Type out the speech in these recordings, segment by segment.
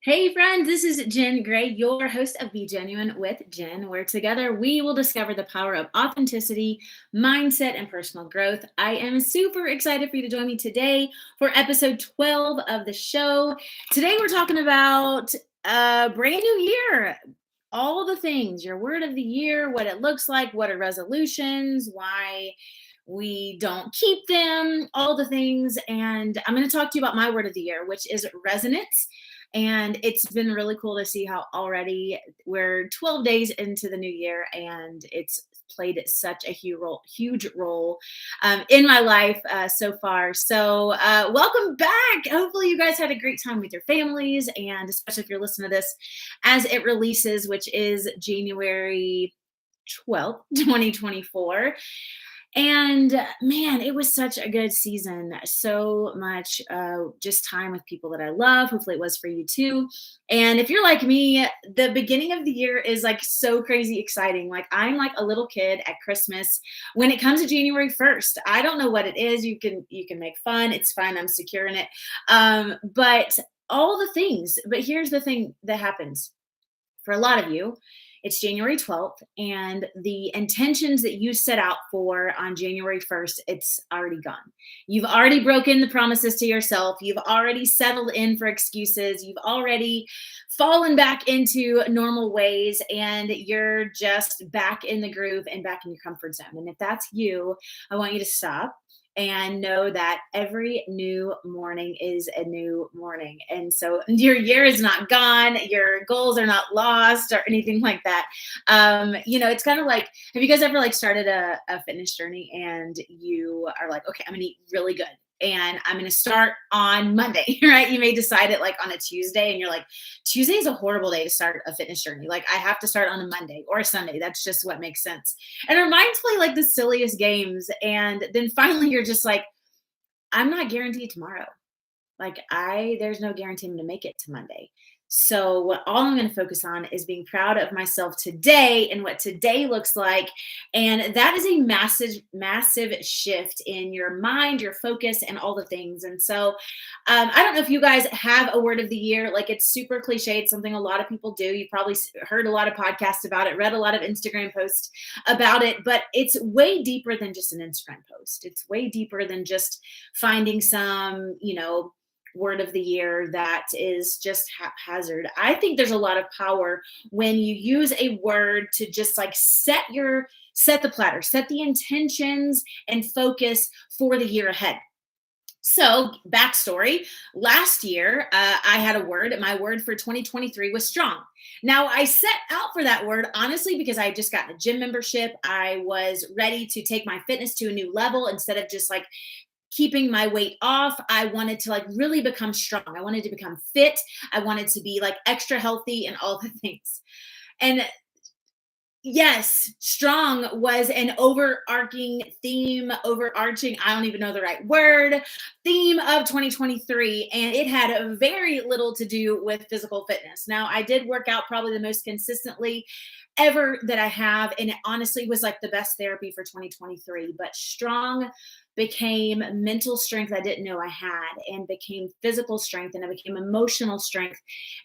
Hey friends, this is Jen Gray, your host of Be Genuine with Jen, where together we will discover the power of authenticity, mindset, and personal growth. I am super excited for you to join me today for episode 12 of the show. Today we're talking about a brand new year. All the things, your word of the year, what it looks like, what are resolutions, why we don't keep them, all the things. And I'm going to talk to you about my word of the year, which is resonance. And it's been really cool to see how already we're 12 days into the new year and it's played such a huge role in my life so far. So welcome back. Hopefully you guys had a great time with your families, and especially if you're listening to this as it releases, which is January 12th, 2024. And man, it was such a good season. So much just time with people that I love. Hopefully, it was for you too. And if you're like me, the beginning of the year is like so crazy exciting. Like, I'm like a little kid at Christmas when it comes to January 1st. I don't know what it is. You can make fun. It's fine. I'm secure in it. But all the things. But here's the thing that happens for a lot of you. It's January 12th, and the intentions that you set out for on January 1st, it's already gone. You've already broken the promises to yourself. You've already settled in for excuses. You've already fallen back into normal ways, and you're just back in the groove and back in your comfort zone. And if that's you, I want you to stop and know that every new morning is a new morning. And so your year is not gone, your goals are not lost or anything like that. It's kind of like, have you guys ever like started a fitness journey and you are like, okay, I'm gonna eat really good and I'm going to start on Monday, right? You may decide it like on a Tuesday and you're like, Tuesday is a horrible day to start a fitness journey. Like, I have to start on a Monday or a Sunday. That's just what makes sense. And our minds play like the silliest games. And then finally you're just like, I'm not guaranteed tomorrow. Like, there's no guarantee I'm going to make it to Monday. So all I'm going to focus on is being proud of myself today and what today looks like. And that is a massive shift in your mind, your focus, and all the things. And so I don't know if you guys have a word of the year. Like, it's super cliche. It's something a lot of people do. You probably heard a lot of podcasts about it, read a lot of Instagram posts about it, but it's way deeper than just an Instagram post. It's way deeper than just finding some, word of the year that is just haphazard. I think there's a lot of power when you use a word to just like set the platter, set the intentions and focus for the year ahead. So, backstory, last year, I had a word. My word for 2023 was strong. Now, I set out for that word, honestly, because I had just gotten a gym membership. I was ready to take my fitness to a new level instead of just like keeping my weight off. I wanted to like really become strong. I wanted to become fit. I wanted to be like extra healthy and all the things. And yes, strong was an overarching, I don't even know the right word, theme of 2023. And it had very little to do with physical fitness. Now, I did work out probably the most consistently ever that I have. And it honestly was like the best therapy for 2023. But strong became mental strength I didn't know I had, and became physical strength, and it became emotional strength.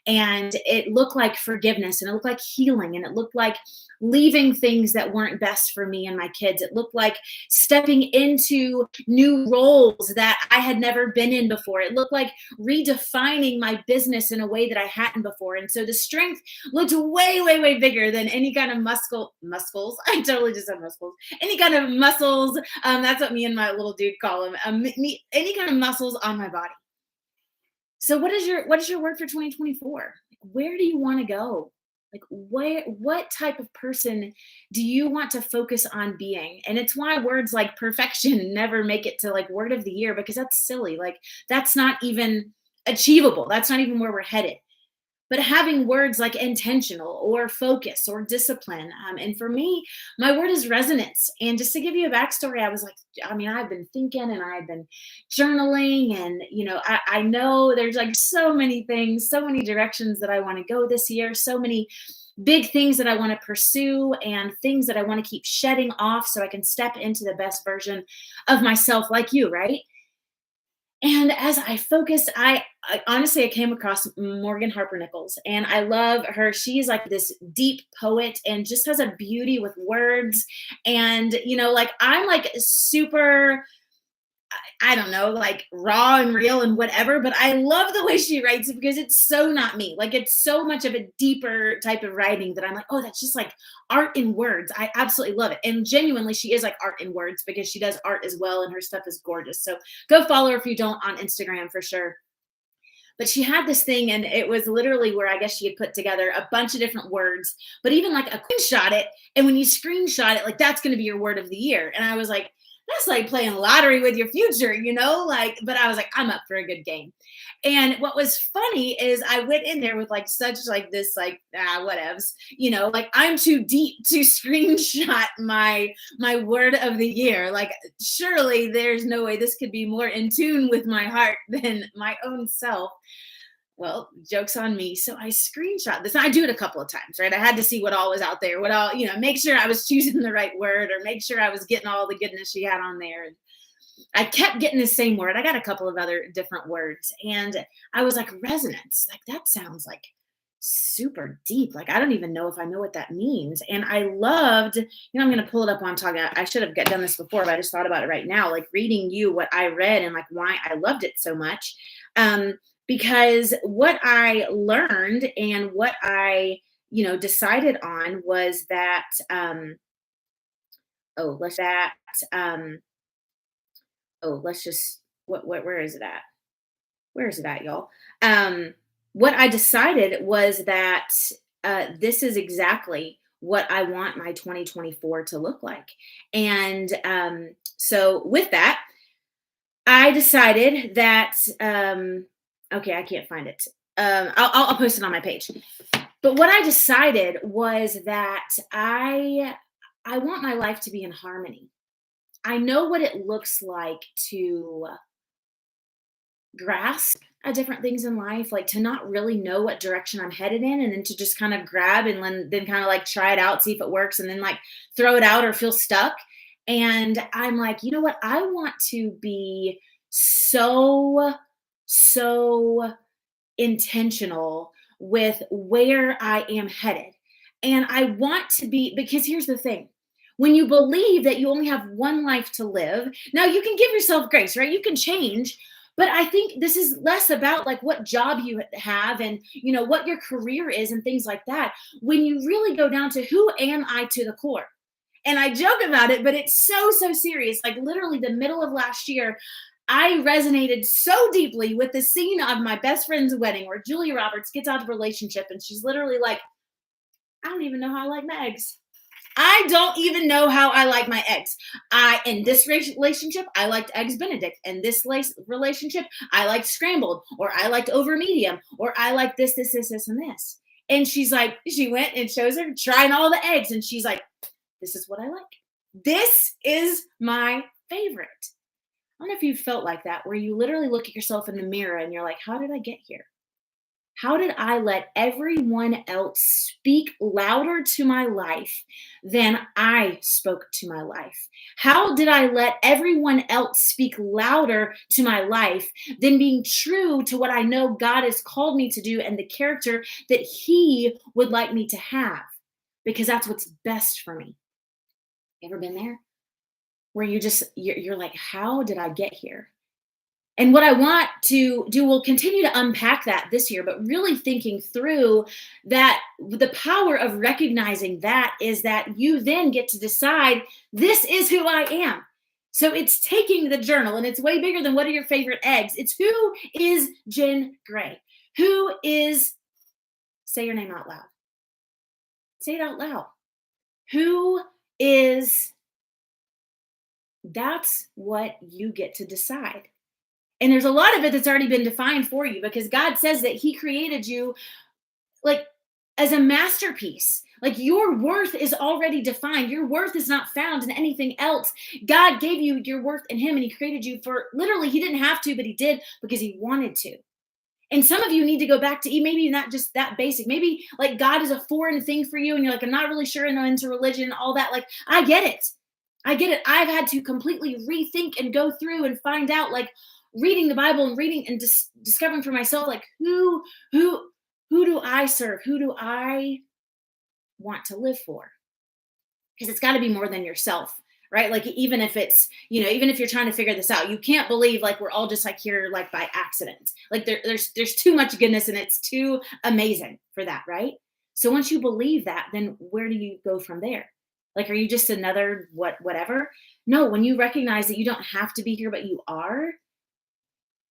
And it looked like forgiveness, and it looked like healing, and it looked like leaving things that weren't best for me and my kids. It looked like stepping into new roles that I had never been in before. It looked like redefining my business in a way that I hadn't before. And so the strength looked way bigger than any kind of muscles. I totally just said muscles. Any kind of muscles. That's what me and my little dude call them. Any kind of muscles on my body. So what is your word for 2024? Where do you want to go? Like, what type of person do you want to focus on being? And it's why words like perfection never make it to like word of the year, because that's silly. Like, that's not even achievable. That's not even where we're headed. But having words like intentional or focus or discipline. And for me, my word is resonance. And just to give you a backstory, I was like, I've been thinking and I've been journaling, and, I know there's like so many things, so many directions that I want to go this year, so many big things that I want to pursue and things that I want to keep shedding off so I can step into the best version of myself, like you, right? And as I focused, I honestly I came across Morgan Harper Nichols, and I love her. She's like this deep poet and just has a beauty with words. And like I'm like super, I don't know, like raw and real and whatever, but I love the way she writes it because it's so not me. Like it's so much of a deeper type of writing that I'm like, oh, that's just like art in words. I absolutely love it. And genuinely, she is like art in words because she does art as well and her stuff is gorgeous. So go follow her if you don't on Instagram for sure. But she had this thing, and it was literally where I guess she had put together a bunch of different words, but even like a screenshot it. And when you screenshot it, like that's going to be your word of the year. And I was like, that's like playing lottery with your future, like, but I was like, I'm up for a good game. And what was funny is I went in there with like such like this, like, whatevs, like I'm too deep to screenshot my word of the year. Like, surely there's no way this could be more in tune with my heart than my own self. Well, joke's on me. So I screenshot this. And I do it a couple of times, right? I had to see what all was out there, what all, make sure I was choosing the right word or make sure I was getting all the goodness she had on there. And I kept getting the same word. I got a couple of other different words. And I was like, resonance. Like, that sounds like super deep. Like, I don't even know if I know what that means. And I loved, I'm going to pull it up on talk. I should have done this before, but I just thought about it right now, like reading you what I read and like why I loved it so much. Because what I learned and what I, decided on was that, um, let's just, where is it at? Where is it at, y'all? What I decided was that this is exactly what I want my 2024 to look like. And so with that, I decided that, okay, I can't find it. I'll post it on my page. But what I decided was that I want my life to be in harmony. I know what it looks like to grasp at different things in life, like to not really know what direction I'm headed in, and then to just kind of grab and then kind of like try it out, see if it works, and then like throw it out or feel stuck. And I'm like, you know what? I want to be so intentional with where I am headed. And I want to be, because here's the thing. When you believe that you only have one life to live, now you can give yourself grace, right? You can change, but I think this is less about like what job you have and what your career is and things like that. When you really go down to who am I to the core? And I joke about it, but it's so serious. Like literally the middle of last year, I resonated so deeply with the scene of my best friend's wedding where Julia Roberts gets out of a relationship and she's literally like, I don't even know how I like my eggs. I don't even know how I like my eggs. In this relationship, I liked eggs Benedict. In this relationship, I liked scrambled, or I liked over medium, or I like this, and this. And she's like, she went and shows her trying all the eggs, and she's like, this is what I like. This is my favorite. I don't know if you felt like that, where you literally look at yourself in the mirror and you're like, how did I get here? How did I let everyone else speak louder to my life than I spoke to my life? How did I let everyone else speak louder to my life than being true to what I know God has called me to do and the character that He would like me to have? Because that's what's best for me. You ever been there? Where you're like, how did I get here? And what I want to do, we'll continue to unpack that this year, but really thinking through that the power of recognizing that is that you then get to decide, this is who I am. So it's taking the journal, and it's way bigger than what are your favorite eggs. It's who is Jen Gray? Who is, say your name out loud. Say it out loud. Who is, that's what you get to decide. And there's a lot of it that's already been defined for you because God says that He created you like as a masterpiece. Like your worth is already defined. Your worth is not found in anything else. God gave you your worth in Him, and He created you for literally, He didn't have to, but He did because He wanted to. And some of you need to go back to maybe not just that basic. Maybe like God is a foreign thing for you and you're like, I'm not really sure and I'm into religion and all that. Like, I get it. I've had to completely rethink and go through and find out like, reading the Bible and reading and discovering for myself, like, who who do I serve? Who do I want to live for? Because it's got to be more than yourself, right? Like, even if it's, even if you're trying to figure this out, you can't believe like we're all just like here like by accident. Like there's too much goodness and it's too amazing for that, right? So once you believe that, then where do you go from there? Like, are you just another whatever? No, when you recognize that you don't have to be here, but you are,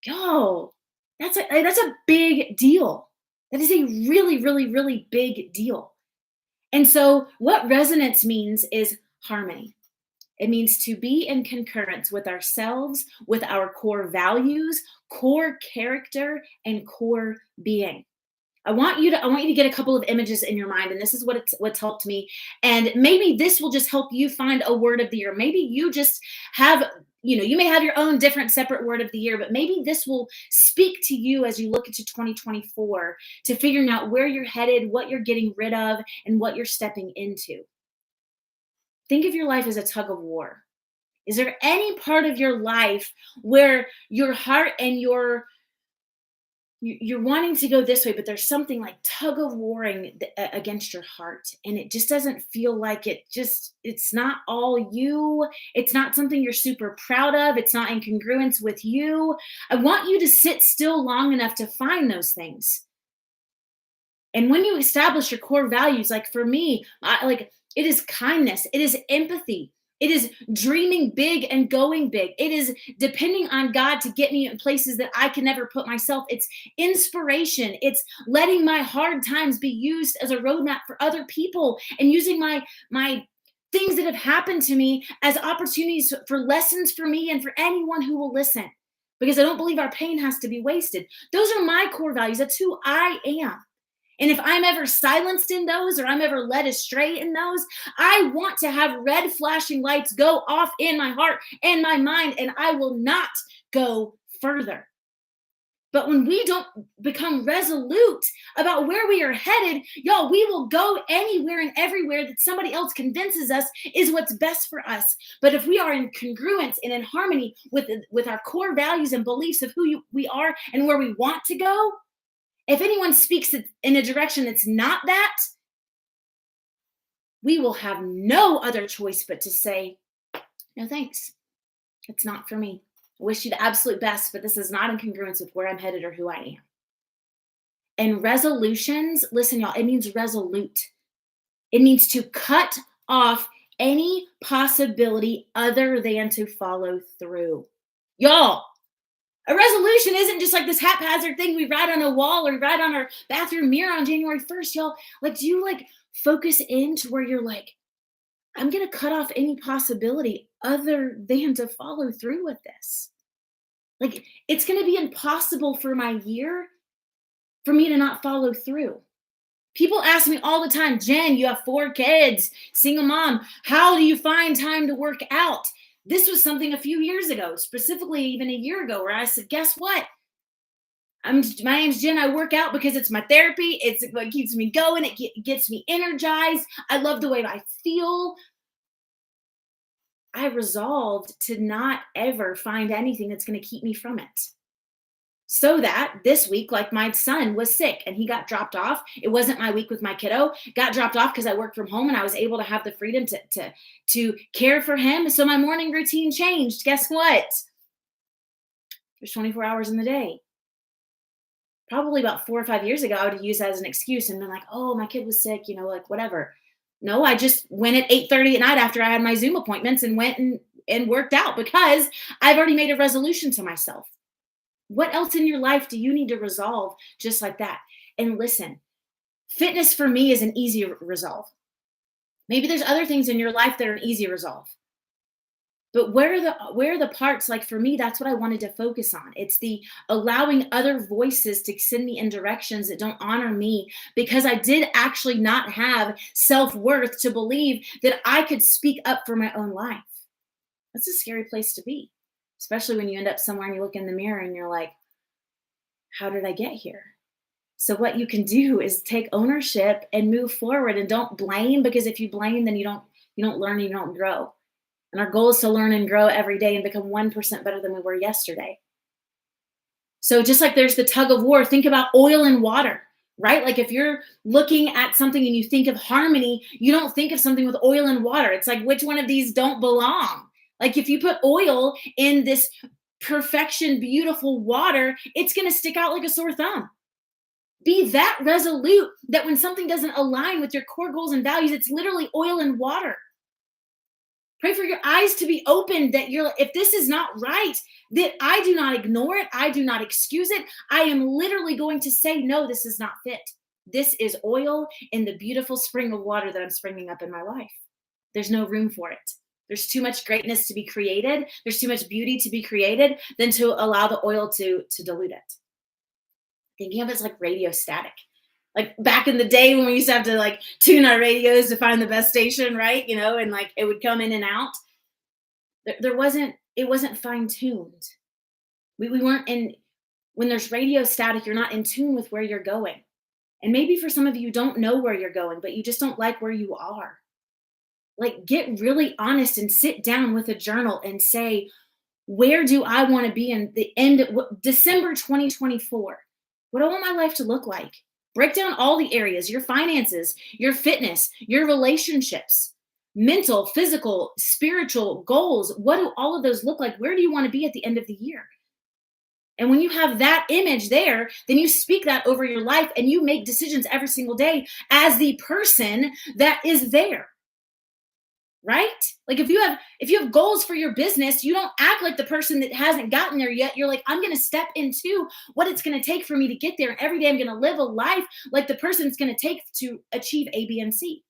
yo, that's a big deal. That is a really, really, really big deal. And so, what resonance means is harmony. It means to be in concurrence with ourselves, with our core values, core character, and core being. I want you to get a couple of images in your mind, and this is what's helped me. And maybe this will just help you find a word of the year. Maybe you just have, you may have your own different separate word of the year, but maybe this will speak to you as you look into 2024 to figuring out where you're headed, what you're getting rid of, and what you're stepping into. Think of your life as a tug of war. Is there any part of your life where your heart and you're wanting to go this way, but there's something like tug of warring against your heart, and it just doesn't feel like it's not all you. It's not something you're super proud of. It's not in congruence with you. I want you to sit still long enough to find those things. And when you establish your core values, like for me, it is kindness, it is empathy, it is dreaming big and going big. It is depending on God to get me in places that I can never put myself. It's inspiration. It's letting my hard times be used as a roadmap for other people and using my things that have happened to me as opportunities for lessons for me and for anyone who will listen. Because I don't believe our pain has to be wasted. Those are my core values. That's who I am. And if I'm ever silenced in those or I'm ever led astray in those, I want to have red flashing lights go off in my heart and my mind, and I will not go further. But when we don't become resolute about where we are headed, y'all, we will go anywhere and everywhere that somebody else convinces us is what's best for us. But if we are in congruence and in harmony with our core values and beliefs of we are and where we want to go, if anyone speaks in a direction that's not that, we will have no other choice but to say, no thanks. It's not for me. I wish you the absolute best, but this is not in congruence with where I'm headed or who I am. And resolutions, listen, y'all, it means resolute. It means to cut off any possibility other than to follow through. Y'all, a resolution isn't just like this haphazard thing we write on a wall or write on our bathroom mirror on January 1st, y'all. Like, do you like focus into where you're like, I'm going to cut off any possibility other than to follow through with this? Like, it's going to be impossible for my year for me to not follow through. People ask me all the time, Jen, you have 4 kids, single mom. How do you find time to work out? This was something a few years ago, specifically even a year ago, where I said, guess what? My name's Jen. I work out because it's my therapy. It's what keeps me going. It gets me energized. I love the way I feel. I resolved to not ever find anything that's going to keep me from it. So that this week, like my son was sick and he got dropped off. It wasn't my week with my kiddo. Got dropped off because I worked from home and I was able to have the freedom to care for him. So my morning routine changed. Guess what? There's 24 hours in the day. Probably about 4 or 5 years ago, I would have used that as an excuse and been like, oh, my kid was sick, like whatever. No, I just went at 8:30 at night after I had my Zoom appointments and went and worked out because I've already made a resolution to myself. What else in your life do you need to resolve just like that? And listen, fitness for me is an easy resolve. Maybe there's other things in your life that are an easy resolve. But where are the parts, like for me, that's what I wanted to focus on. It's the allowing other voices to send me in directions that don't honor me, because I did actually not have self-worth to believe that I could speak up for my own life. That's a scary place to be. Especially when you end up somewhere and you look in the mirror and you're like, how did I get here? So what you can do is take ownership and move forward, and don't blame, because if you blame, then you don't learn, you don't grow. And our goal is to learn and grow every day and become 1% better than we were yesterday. So just like there's the tug of war, think about oil and water, right? Like if you're looking at something and you think of harmony, you don't think of something with oil and water. It's like, which one of these don't belong? Like if you put oil in this perfection, beautiful water, it's going to stick out like a sore thumb. Be that resolute that when something doesn't align with your core goals and values, it's literally oil and water. Pray for your eyes to be open, that if this is not right, that I do not ignore it. I do not excuse it. I am literally going to say, no, this is not fit. This is oil in the beautiful spring of water that I'm springing up in my life. There's no room for it. There's too much greatness to be created. There's too much beauty to be created than to allow the oil to dilute it. Thinking of it as like radio static. Like back in the day when we used to have to like tune our radios to find the best station, right? And like it would come in and out. It wasn't fine tuned. We weren't when there's radio static, you're not in tune with where you're going. And maybe for some of you don't know where you're going, but you just don't like where you are. Like get really honest and sit down with a journal and say, where do I want to be in the end of December 2024? What do I want my life to look like? Break down all the areas, your finances, your fitness, your relationships, mental, physical, spiritual goals. What do all of those look like? Where do you want to be at the end of the year? And when you have that image there, then you speak that over your life and you make decisions every single day as the person that is there. Right? Like if you have goals for your business, you don't act like the person that hasn't gotten there yet. You're like, I'm going to step into what it's going to take for me to get there. And every day I'm going to live a life like the person it's going to take to achieve A, B, and C.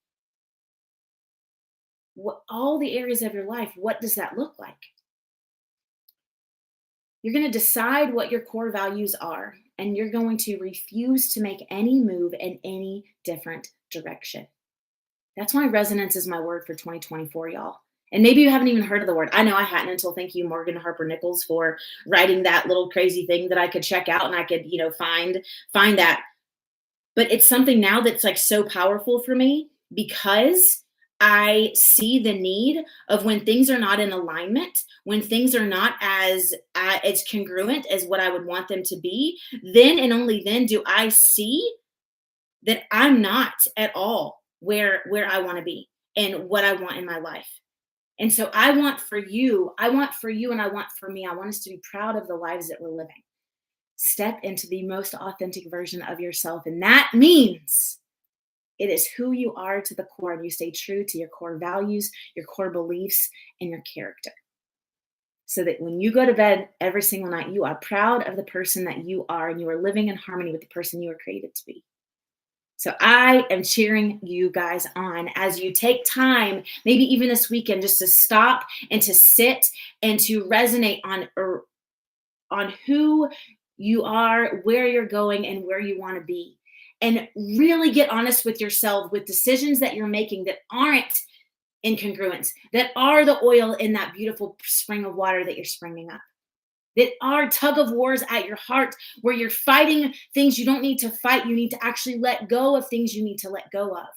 All the areas of your life, what does that look like? You're going to decide what your core values are, and you're going to refuse to make any move in any different direction. That's why resonance is my word for 2024, y'all. And maybe you haven't even heard of the word. I know I hadn't until thank you, Morgan Harper Nichols, for writing that little crazy thing that I could check out and I could, find that. But it's something now that's like so powerful for me because I see the need of when things are not in alignment, when things are not as congruent as what I would want them to be, then and only then do I see that I'm not at all where I want to be and what I want in my life. And so I want for you and I want for me, I want us to be proud of the lives that we're living. Step into the most authentic version of yourself. And that means it is who you are to the core, and you stay true to your core values, your core beliefs, and your character. So that when you go to bed every single night, you are proud of the person that you are and you are living in harmony with the person you were created to be. So I am cheering you guys on as you take time, maybe even this weekend, just to stop and to sit and to resonate on who you are, where you're going, and where you want to be. And really get honest with yourself with decisions that you're making that aren't in congruence, that are the oil in that beautiful spring of water that you're springing up. That are tug of wars at your heart where you're fighting things you don't need to fight. You need to actually let go of things you need to let go of.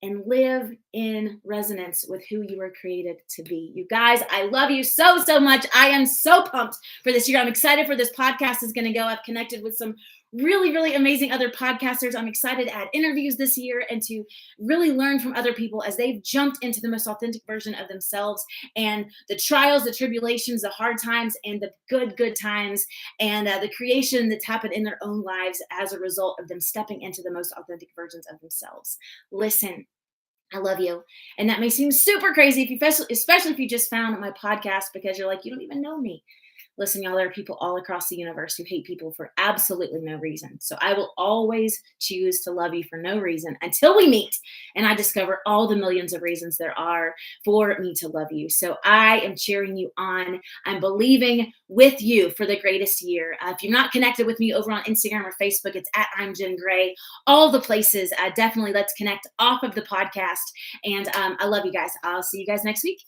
And live in resonance with who you were created to be. You guys, I love you so, so much. I am so pumped for this year. I'm excited for this podcast is going to go. I've connected with some really, really amazing other podcasters. I'm excited to add interviews this year and to really learn from other people as they've jumped into the most authentic version of themselves, and the trials, the tribulations, the hard times, and the good times, and the creation that's happened in their own lives as a result of them stepping into the most authentic versions of themselves. Listen, I love you. And that may seem super crazy, especially if you just found my podcast because you're like, you don't even know me. Listen, y'all, there are people all across the universe who hate people for absolutely no reason. So I will always choose to love you for no reason until we meet and I discover all the millions of reasons there are for me to love you. So I am cheering you on. I'm believing with you for the greatest year. If you're not connected with me over on Instagram or Facebook, it's at I'm Jen Gray. All the places. Definitely let's connect off of the podcast. And I love you guys. I'll see you guys next week.